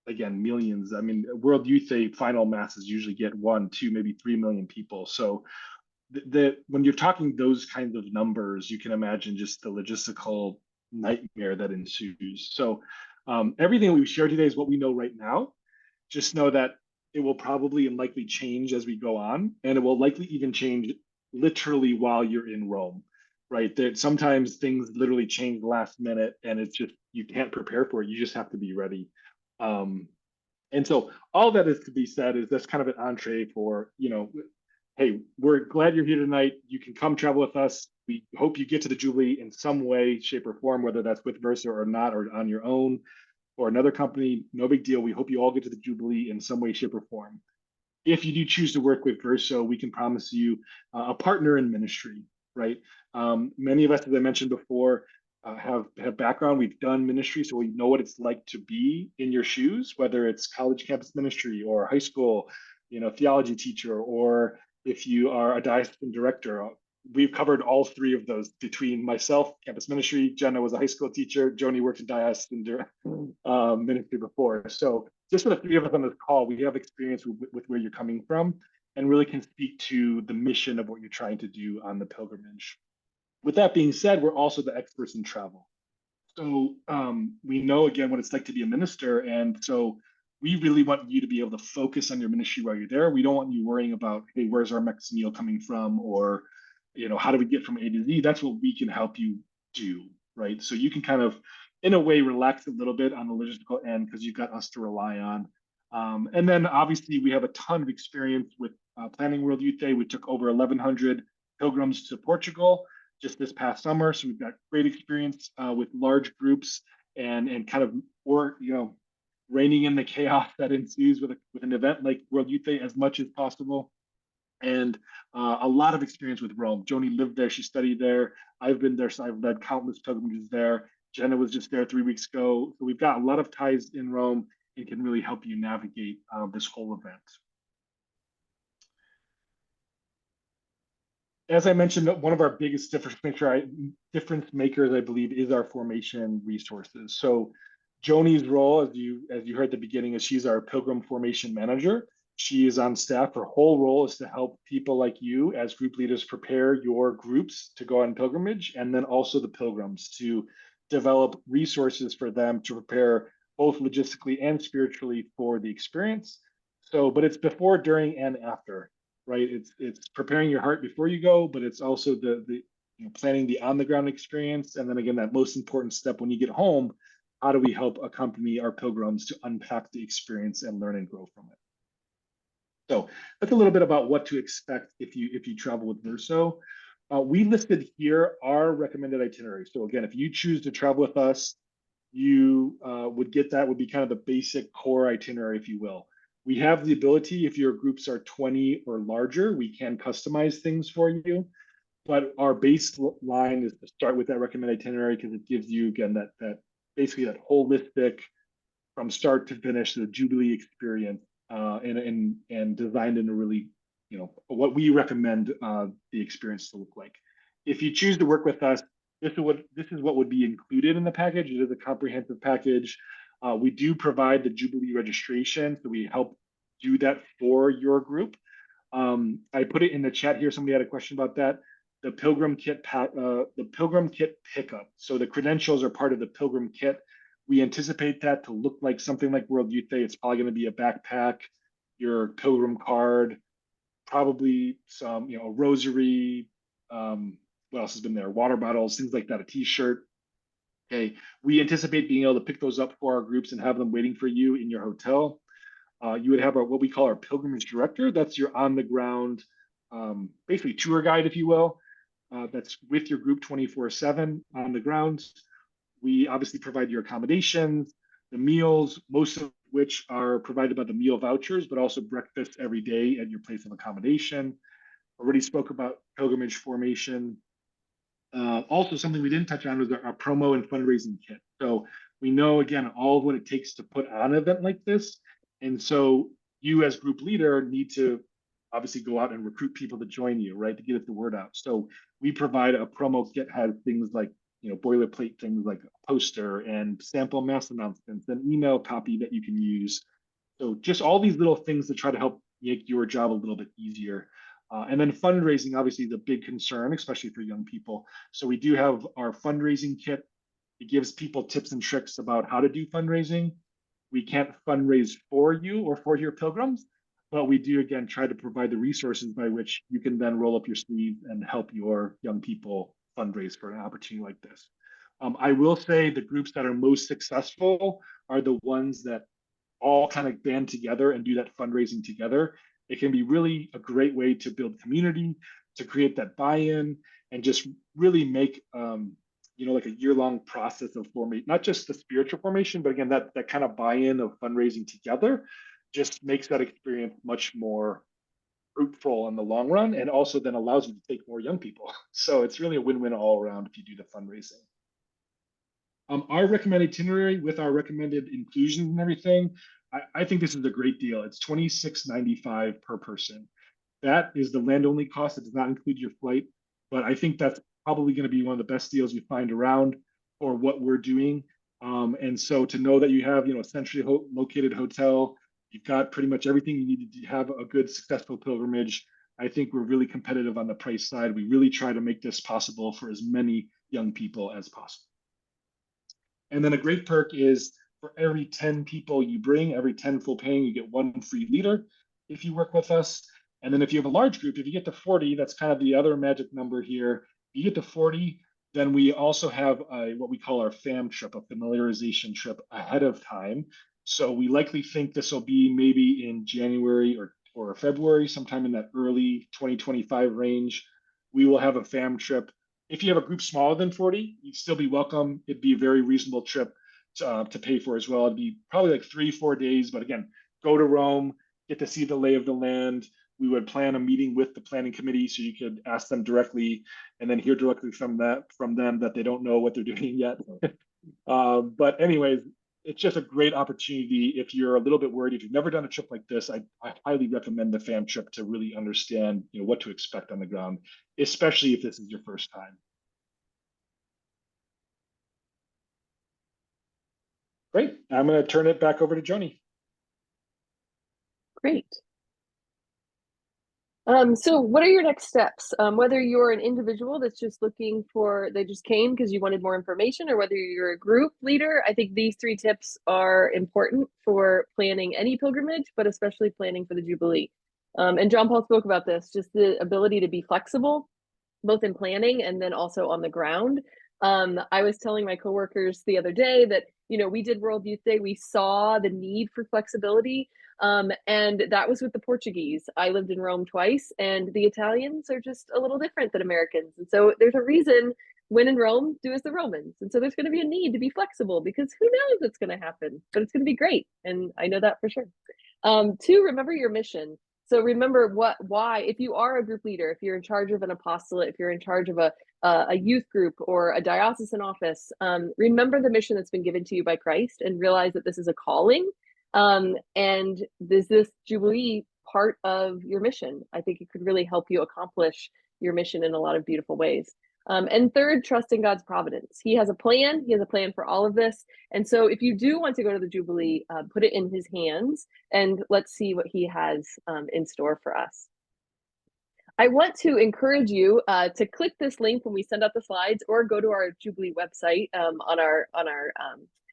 again, millions. I mean, World Youth Day final masses usually get 1, 2, maybe 3 million people. So when you're talking those kinds of numbers, you can imagine just the logistical nightmare that ensues. So everything we shared today is what we know right now. Just know that it will probably and likely change as we go on, and it will likely even change literally while you're in Rome, right? That sometimes things literally change last minute, and it's just, you can't prepare for it. You just have to be ready. And so all that is to be said is that's kind of an entree for, hey, we're glad you're here tonight. You can come travel with us. We hope you get to the Jubilee in some way, shape, or form, whether that's with Verso or not, or on your own, or another company. No big deal. We hope you all get to the Jubilee in some way, shape, or form. If you do choose to work with Verso, we can promise you a partner in ministry, right? Many of us, as I mentioned before, have background. We've done ministry, so we know what it's like to be in your shoes, whether it's college campus ministry or high school, theology teacher, or if you are a diocesan director. We've covered all 3 of those between myself, campus ministry. Jenna was a high school teacher. Joni worked in diocesan ministry before. So just for the 3 of us on this call, we have experience with where you're coming from and really can speak to the mission of what you're trying to do on the pilgrimage. With that being said, we're also the experts in travel. So we know, again, what it's like to be a minister. And so we really want you to be able to focus on your ministry while you're there. We don't want you worrying about, hey, where's our next meal coming from? Or, how do we get from A to Z? That's what we can help you do, right? So you can kind of, in a way, relax a little bit on the logistical end because you've got us to rely on. And then obviously we have a ton of experience with planning World Youth Day. We took over 1,100 pilgrims to Portugal just this past summer. So we've got great experience with large groups and kind of, reining in the chaos that ensues with an event like World Youth Day as much as possible. And a lot of experience with Rome. Joni lived there, she studied there. I've been there, so I've led countless pilgrimages there. Jenna was just there 3 weeks ago. So we've got a lot of ties in Rome and can really help you navigate this whole event. As I mentioned, one of our biggest difference makers, I believe, is our formation resources. So Joni's role, as you heard at the beginning, is she's our pilgrim formation manager. She is on staff. Her whole role is to help people like you as group leaders prepare your groups to go on pilgrimage, and then also the pilgrims to develop resources for them to prepare both logistically and spiritually for the experience. So, but it's before, during, and after, right? It's preparing your heart before you go, but it's also the planning the on the ground experience, and then again that most important step when you get home. How do we help accompany our pilgrims to unpack the experience and learn and grow from it? So that's a little bit about what to expect if you travel with Verso. We listed here our recommended itinerary. So again, if you choose to travel with us, you would get that would be kind of the basic core itinerary, if you will. We have the ability, if your groups are 20 or larger, we can customize things for you. But our baseline is to start with that recommended itinerary because it gives you, again, that basically that holistic from start to finish, the Jubilee experience, and designed in a really, what we recommend the experience to look like. If you choose to work with us, this is what would be included in the package. It is a comprehensive package. We do provide the Jubilee registration, so we help do that for your group. I put it in the chat here. Somebody had a question about that. The pilgrim kit pickup. So the credentials are part of the pilgrim kit. We anticipate that to look like something like World Youth Day. It's probably going to be a backpack, your pilgrim card, probably some, a rosary. What else has been there? Water bottles, things like that, a t-shirt. Okay. We anticipate being able to pick those up for our groups and have them waiting for you in your hotel. You would have what we call our pilgrimage director. That's your on the ground, basically tour guide, if you will. That's with your group 24/7 on the ground. We obviously provide your accommodations, the meals, most of which are provided by the meal vouchers, but also breakfast every day at your place of accommodation. Already spoke about pilgrimage formation. Also, something we didn't touch on was our promo and fundraising kit. So we know, again, all of what it takes to put on an event like this. And so you as group leader need to obviously go out and recruit people to join you, right, to get the word out. So we provide a promo kit, has things like, boilerplate things like a poster and sample mass announcements and email copy that you can use. So just all these little things to try to help make your job a little bit easier. And then fundraising, obviously, is a big concern, especially for young people. So we do have our fundraising kit. It gives people tips and tricks about how to do fundraising. We can't fundraise for you or for your pilgrims, but we do, again, try to provide the resources by which you can then roll up your sleeve and help your young people fundraise for an opportunity like this. I will say the groups that are most successful are the ones that all kind of band together and do that fundraising together. It can be really a great way to build community, to create that buy-in, and just really make like a year-long process of formation, not just the spiritual formation, but again, that kind of buy-in of fundraising together just makes that experience much more fruitful in the long run, and also then allows you to take more young people. So it's really a win-win all around if you do the fundraising. Our recommended itinerary with our recommended inclusions and everything, I think this is a great deal. It's $26.95 per person. That is the land-only cost. It does not include your flight, but I think that's probably going to be one of the best deals you find around for what we're doing. And so to know that you have, centrally located hotel, you've got pretty much everything you need to have a good, successful pilgrimage. I think we're really competitive on the price side. We really try to make this possible for as many young people as possible. And then a great perk is for every 10 people you bring, every 10 full paying, you get one free leader if you work with us. And then if you have a large group, if you get to 40, that's kind of the other magic number here. You get to 40, then we also have what we call our FAM trip, a familiarization trip ahead of time. So we likely think this will be maybe in January or February, sometime in that early 2025 range. We will have a FAM trip. If you have a group smaller than 40, you'd still be welcome. It'd be a very reasonable trip to pay for as well. It'd be probably like 3-4 days, but again, go to Rome, get to see the lay of the land. We would plan a meeting with the planning committee so you could ask them directly and then hear directly from them that they don't know what they're doing yet. But anyways, it's just a great opportunity. If you're a little bit worried, if you've never done a trip like this, I highly recommend the FAM trip to really understand, what to expect on the ground, especially if this is your first time. Great. I'm going to turn it back over to Joni. Great. So what are your next steps? Whether you're an individual that's just looking for, they just came because you wanted more information, or whether you're a group leader, I think these 3 tips are important for planning any pilgrimage, but especially planning for the Jubilee. And John Paul spoke about this, just the ability to be flexible, both in planning and then also on the ground. I was telling my coworkers the other day that, we did World Youth Day. We saw the need for flexibility. And that was with the Portuguese. I lived in Rome twice, and the Italians are just a little different than Americans. And so there's a reason, when in Rome, do as the Romans. And so there's going to be a need to be flexible, because who knows what's going to happen, but it's going to be great. And I know that for sure. 2, remember your mission. So remember why, if you are a group leader, if you're in charge of an apostolate, if you're in charge of a youth group or a diocesan office, remember the mission that's been given to you by Christ, and realize that this is a calling. And is this Jubilee part of your mission? I think it could really help you accomplish your mission in a lot of beautiful ways. And 3rd, trust in God's providence. He has a plan. He has a plan for all of this. And so if you do want to go to the Jubilee, put it in his hands, and let's see what he has in store for us. I want to encourage you to click this link when we send out the slides, or go to our Jubilee website on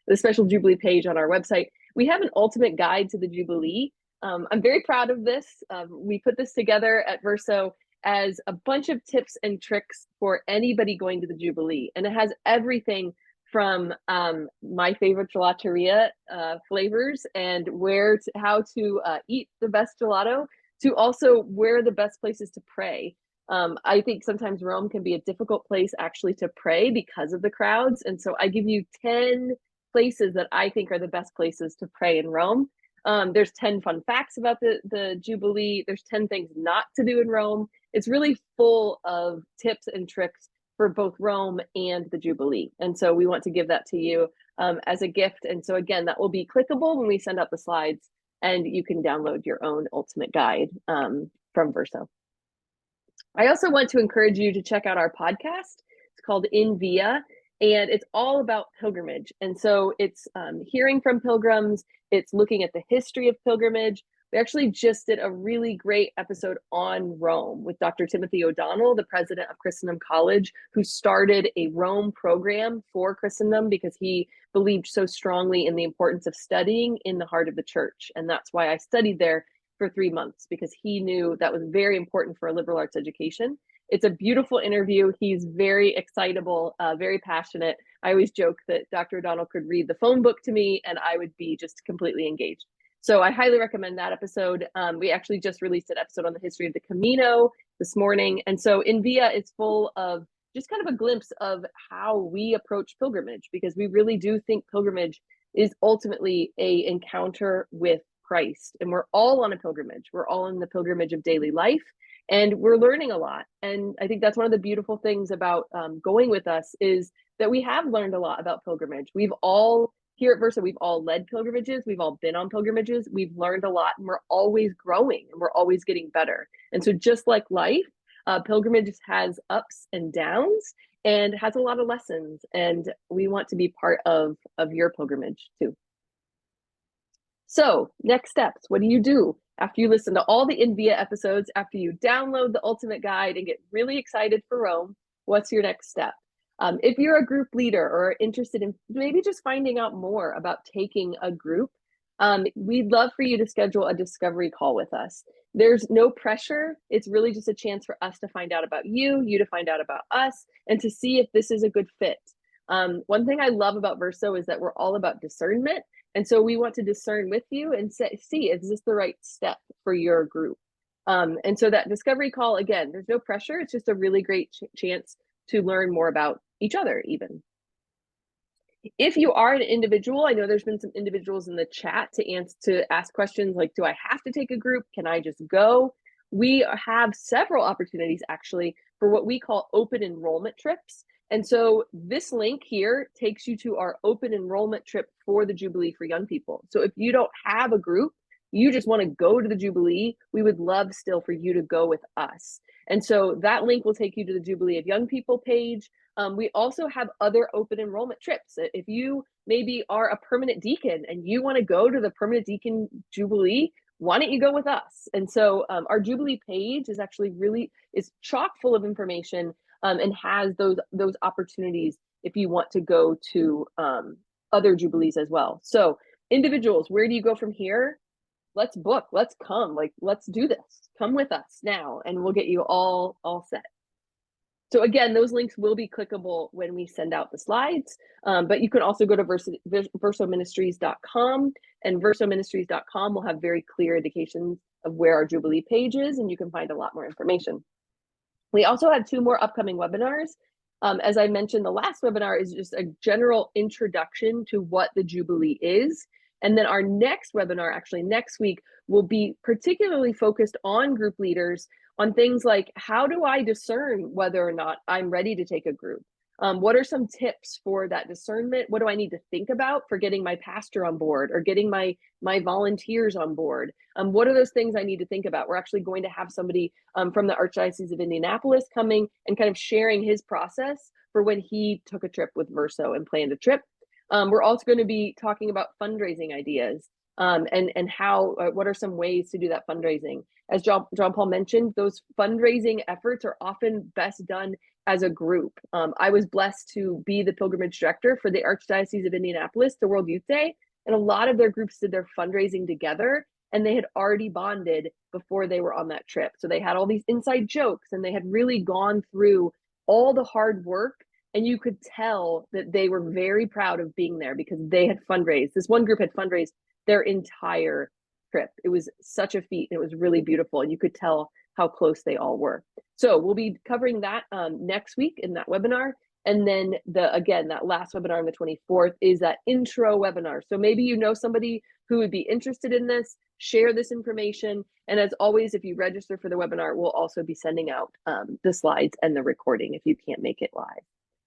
the special Jubilee page on our website. We have an ultimate guide to the Jubilee. I'm very proud of this. We put this together at Verso as a bunch of tips and tricks for anybody going to the Jubilee. And it has everything from my favorite gelateria flavors, and how to eat the best gelato, to also where are the best places to pray. I think sometimes Rome can be a difficult place actually to pray because of the crowds. And so I give you 10 places that I think are the best places to pray in Rome. There's 10 fun facts about the Jubilee. There's 10 things not to do in Rome. It's really full of tips and tricks for both Rome and the Jubilee. And so we want to give that to you as a gift. And so again, that will be clickable when we send out the slides, and you can download your own ultimate guide from Verso. I also want to encourage you to check out our podcast. It's called In Via, and it's all about pilgrimage. And so it's hearing from pilgrims. It's looking at the history of pilgrimage. We actually just did a really great episode on Rome with Dr. Timothy O'Donnell, the president of Christendom College, who started a Rome program for Christendom because he believed so strongly in the importance of studying in the heart of the church. And that's why I studied there for 3 months, because he knew that was very important for a liberal arts education. It's a beautiful interview. He's very excitable, very passionate. I always joke that Dr. O'Donnell could read the phone book to me and I would be just completely engaged. So I highly recommend that episode. We actually just released an episode on the history of the Camino this morning. And so In Via is full of just kind of a glimpse of how we approach pilgrimage, because we really do think pilgrimage is ultimately an encounter with Christ. And we're all on a pilgrimage. We're all in the pilgrimage of daily life, and we're learning a lot. And I think that's one of the beautiful things about going with us, is that we have learned a lot about pilgrimage. We've all, here at Versa, we've all led pilgrimages. We've all been on pilgrimages. We've learned a lot, and we're always growing, and we're always getting better. And so just like life, pilgrimage has ups and downs and has a lot of lessons. And we want to be part of your pilgrimage too. So next steps, what do you do after you listen to all the In Via episodes, after you download the ultimate guide and get really excited for Rome? What's your next step? If you're a group leader or interested in maybe just finding out more about taking a group, we'd love for you to schedule a discovery call with us. There's no pressure. It's really just a chance for us to find out about you, you to find out about us, and to see if this is a good fit. One thing I love about Verso is that we're all about discernment. And so we want to discern with you and see, is this the right step for your group? And so that discovery call, again, there's no pressure. It's just a really great chance to learn more about each other even. If you are an individual, I know there's been some individuals in the chat to ask questions like, do I have to take a group? Can I just go? We have several opportunities actually for what we call open enrollment trips. And so this link here takes you to our open enrollment trip for the Jubilee for young people. So if you don't have a group, you just want to go to the Jubilee, we would love still for you to go with us. And so that link will take you to the Jubilee of Young People page. We also have other open enrollment trips. If you maybe are a permanent deacon and you want to go to the permanent deacon Jubilee, why don't you go with us? And so our Jubilee page is actually is chock full of information and has those opportunities if you want to go to other Jubilees as well. So individuals, where do you go from here? Let's book, let's come, like, let's do this. Come with us now and we'll get you all set. So again, those links will be clickable when we send out the slides, but you can also go to versoministries.com, and versoministries.com will have very clear indications of where our Jubilee page is, and you can find a lot more information. We also have 2 more upcoming webinars. As I mentioned, the last webinar is just a general introduction to what the Jubilee is. And then our next webinar, actually next week, will be particularly focused on group leaders, on things like, how do I discern whether or not I'm ready to take a group? What are some tips for that discernment? What do I need to think about for getting my pastor on board or getting my volunteers on board? What are those things I need to think about? We're actually going to have somebody from the Archdiocese of Indianapolis coming and kind of sharing his process for when he took a trip with Verso and planned a trip. We're also going to be talking about fundraising ideas and how, what are some ways to do that fundraising? As John Paul mentioned, those fundraising efforts are often best done as a group. I was blessed to be the pilgrimage director for the Archdiocese of Indianapolis to World Youth Day, and a lot of their groups did their fundraising together, and they had already bonded before they were on that trip. So they had all these inside jokes, and they had really gone through all the hard work, and you could tell that they were very proud of being there because they had fundraised. This one group had fundraised their entire trip. It was such a feat. It was really beautiful, and you could tell how close they all were. So we'll be covering that next week in that webinar. And then again, that last webinar on the 24th is that intro webinar. So maybe you know somebody who would be interested in this, share this information. And as always, if you register for the webinar, we'll also be sending out the slides and the recording if you can't make it live.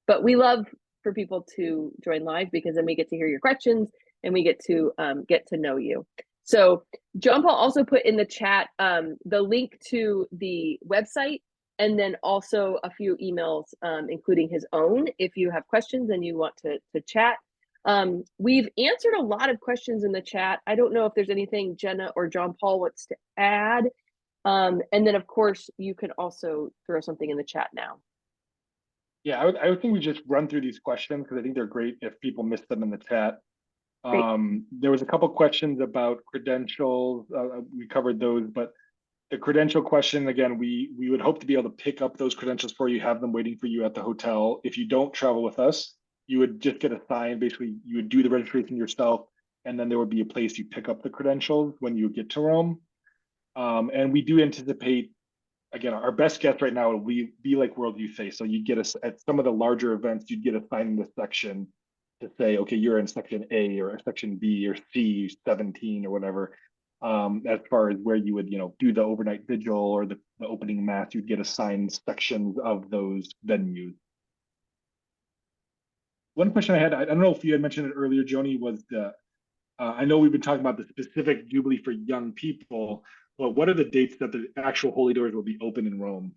But we love for people to join live because then we get to hear your questions and we get to know you. So John Paul also put in the chat the link to the website, and then also a few emails, including his own, if you have questions and you want to chat. We've answered a lot of questions in the chat. I don't know if there's anything Jenna or John Paul wants to add. And then, of course, you can also throw something in the chat now. Yeah, I would think we just run through these questions because I think they're great if people miss them in the chat. There was a couple questions about credentials. We covered those, but the credential question, again, we would hope to be able to pick up those credentials for you, have them waiting for you at the hotel. If you don't travel with us, you would just get assigned. Basically, you would do the registration yourself, and then there would be a place you pick up the credentials when you get to Rome. And we do anticipate, again, our best guess right now would be like World Youth Day. So you get us at some of the larger events, you'd get assigned in the section to say, okay, you're in section A or section B or C 17 or whatever. As far as where you would, do the overnight vigil or the opening mass, you'd get assigned sections of those venues. One question I had, I don't know if you had mentioned it earlier, Joni, was I know we've been talking about the specific Jubilee for young people, but what are the dates that the actual Holy Doors will be open in Rome?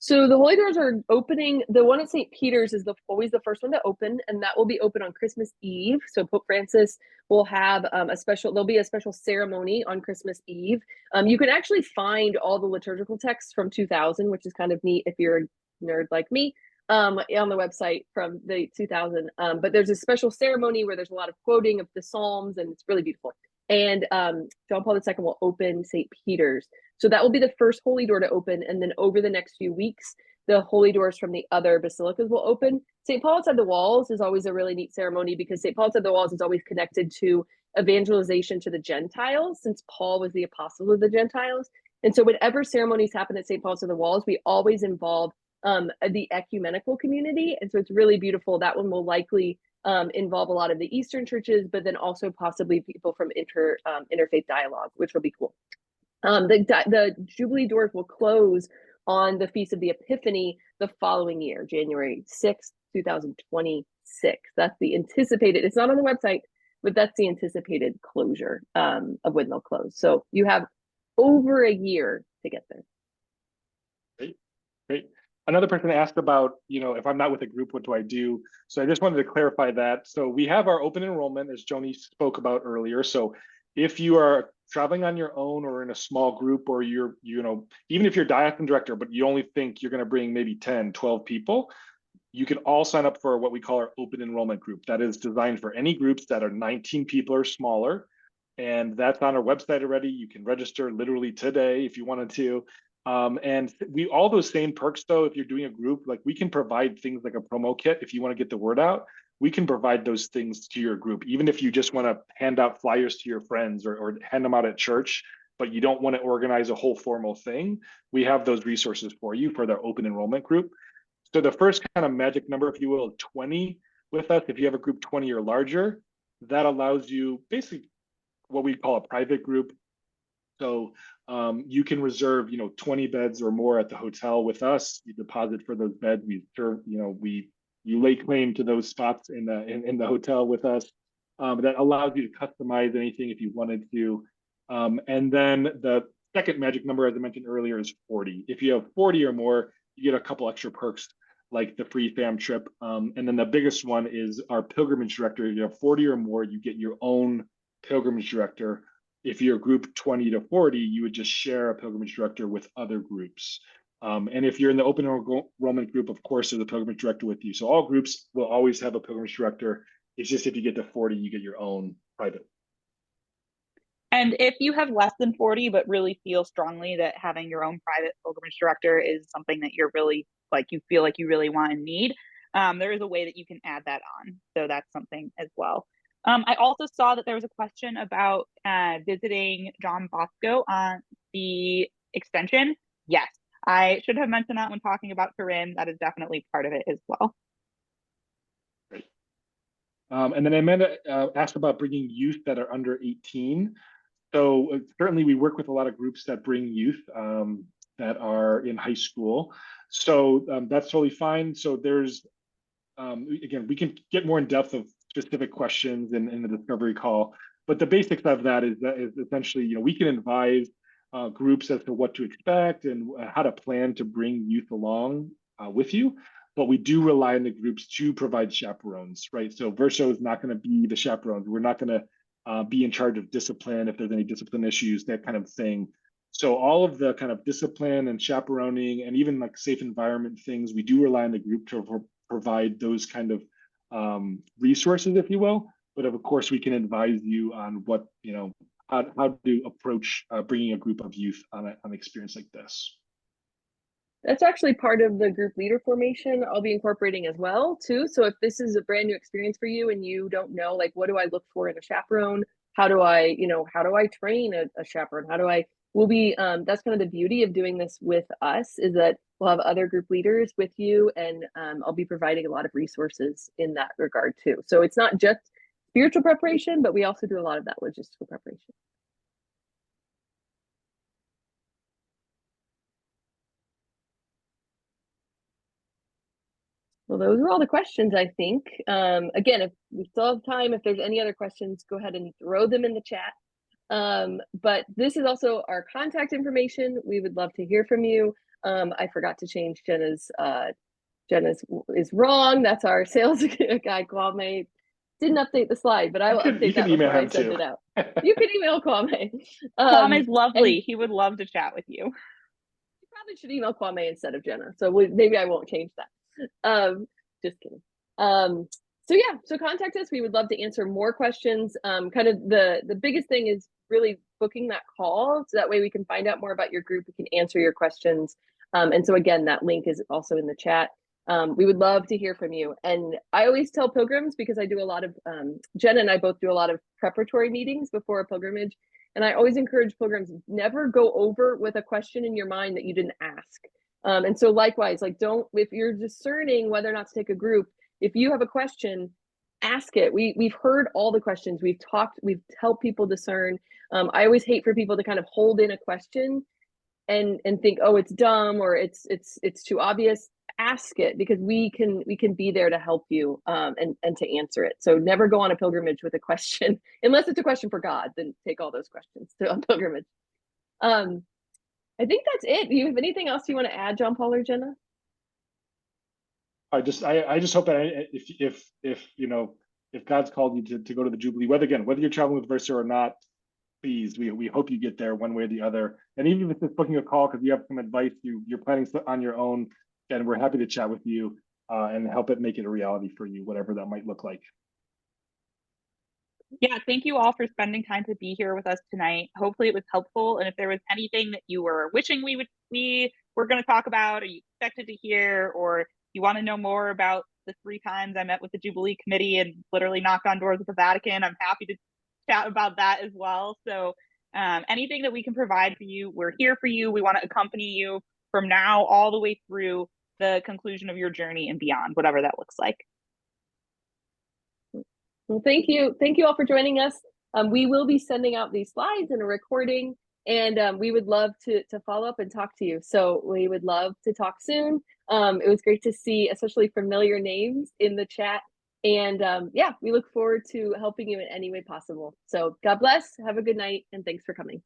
So the Holy Doors are opening. The one at St. Peter's is always the first one to open, and that will be open on Christmas Eve. So Pope Francis will have there'll be a special ceremony on Christmas Eve. You can actually find all the liturgical texts from 2000, which is kind of neat if you're a nerd like me, on the website from the 2000. But there's a special ceremony where there's a lot of quoting of the Psalms, and it's really beautiful. And John Paul II will open St. Peter's. So that will be the first Holy Door to open. And then over the next few weeks, the Holy Doors from the other basilicas will open. St. Paul Outside the Walls is always a really neat ceremony because St. Paul Outside the Walls is always connected to evangelization to the Gentiles, since Paul was the apostle of the Gentiles. And so whenever ceremonies happen at St. Paul Outside the Walls, we always involve the ecumenical community. And so it's really beautiful. That one will likely involve a lot of the Eastern churches, but then also possibly people from interfaith dialogue, which will be cool. The Jubilee doors will close on the Feast of the Epiphany the following year, January 6th, 2026. That's the anticipated, it's not on the website, but that's the anticipated closure of when they'll close. So you have over a year to get there. Great. Another person asked about, if I'm not with a group, what do I do? So I just wanted to clarify that. So we have our open enrollment, as Joni spoke about earlier. So if you are traveling on your own or in a small group, or you're, even if you're diocese director, but you only think you're going to bring maybe 10, 12 people, you can all sign up for what we call our open enrollment group. That is designed for any groups that are 19 people or smaller. And that's on our website already. You can register literally today if you wanted to. And all those same perks though, if you're doing a group, like we can provide things like a promo kit if you want to get the word out. We can provide those things to your group, even if you just want to hand out flyers to your friends or hand them out at church, but you don't want to organize a whole formal thing. We have those resources for you for the open enrollment group. So the first kind of magic number, if you will, 20 with us, if you have a group 20 or larger, that allows you basically what we call a private group. So you can reserve, 20 beds or more at the hotel with us. You deposit for those beds. We serve, you lay claim to those spots in the hotel with us. That allows you to customize anything if you wanted to. And then the second magic number, as I mentioned earlier, is 40. If you have 40 or more, you get a couple extra perks like the free fam trip. And then the biggest one is our pilgrimage director. If you have 40 or more, you get your own pilgrimage director. If you're group 20 to 40, you would just share a pilgrimage director with other groups. And if you're in the open enrollment group, of course, there's a pilgrimage director with you. So all groups will always have a pilgrimage director. It's just if you get to 40, you get your own private. And if you have less than 40, but really feel strongly that having your own private pilgrimage director is something that you're really you feel like you really want and need, there is a way that you can add that on. So that's something as well. I also saw that there was a question about visiting John Bosco on the extension. Yes, I should have mentioned that when talking about Corinne. That is definitely part of it as well. Great. And then Amanda asked about bringing youth that are under 18. So certainly we work with a lot of groups that bring youth that are in high school. So that's totally fine. So there's, again, we can get more in depth of specific questions in the discovery call, but the basics of that is essentially, we can advise groups as to what to expect and how to plan to bring youth along with you. But we do rely on the groups to provide chaperones, right? So Verso is not going to be the chaperones. We're not going to be in charge of discipline if there's any discipline issues, that kind of thing. So all of the kind of discipline and chaperoning and even like safe environment things, we do rely on the group to provide those kind of resources, if you will. But of course, we can advise you on what, how to approach bringing a group of youth on an experience like this. That's actually part of the group leader formation I'll be incorporating as well, too. So if this is a brand new experience for you and you don't know, like, what do I look for in a chaperone? How do I train a chaperone? We'll be, that's kind of the beauty of doing this with us, is that we'll have other group leaders with you, and I'll be providing a lot of resources in that regard, too. So it's not just spiritual preparation, but we also do a lot of that logistical preparation. Well, those are all the questions, I think. Again, if we still have time, if there's any other questions, go ahead and throw them in the chat. But this is also our contact information. We would love to hear from you. I forgot to change Jenna's. Jenna's is wrong. That's our sales guy, Kwame. Didn't update the slide, but I will update that before I send it out. You can email Kwame. Kwame's lovely. He would love to chat with you. You probably should email Kwame instead of Jenna. So maybe I won't change that. Just kidding. So yeah, so contact us. We would love to answer more questions. Kind of the biggest thing is really booking that call, so that way we can find out more about your group. We can answer your questions. And so again, that link is also in the chat. We would love to hear from you. And I always tell pilgrims, because I do a lot of, Jenna and I both do a lot of preparatory meetings before a pilgrimage. And I always encourage pilgrims, never go over with a question in your mind that you didn't ask. And so likewise, like, if you're discerning whether or not to take a group, if you have a question, ask it. We've heard all the questions. We've helped people discern. I always hate for people to kind of hold in a question and think, oh, it's dumb or it's too obvious. Ask it, because we can be there to help you and to answer it. So never go on a pilgrimage with a question unless it's a question for God. Then take all those questions to a pilgrimage. I think that's it. Do you have anything else you want to add, John Paul or Jenna? I just hope that if God's called you to go to the Jubilee, whether you're traveling with Versa or not, please, we hope you get there one way or the other. And even if it's just booking a call because you have some advice you're planning on your own, and we're happy to chat with you and help it make it a reality for you, whatever that might look like. Yeah, thank you all for spending time to be here with us tonight. Hopefully it was helpful. And if there was anything that you were wishing we were going to talk about, or you expected to hear, or you want to know more about the 3 times I met with the Jubilee Committee and literally knocked on doors at the Vatican, I'm happy to chat about that as well. So anything that we can provide for you, we're here for you. We want to accompany you from now all the way through the conclusion of your journey and beyond, whatever that looks like. Well, thank you. Thank you all for joining us. We will be sending out these slides and a recording, and we would love to follow up and talk to you. So we would love to talk soon. It was great to see, especially familiar names in the chat. And yeah, we look forward to helping you in any way possible. So God bless, have a good night, and thanks for coming.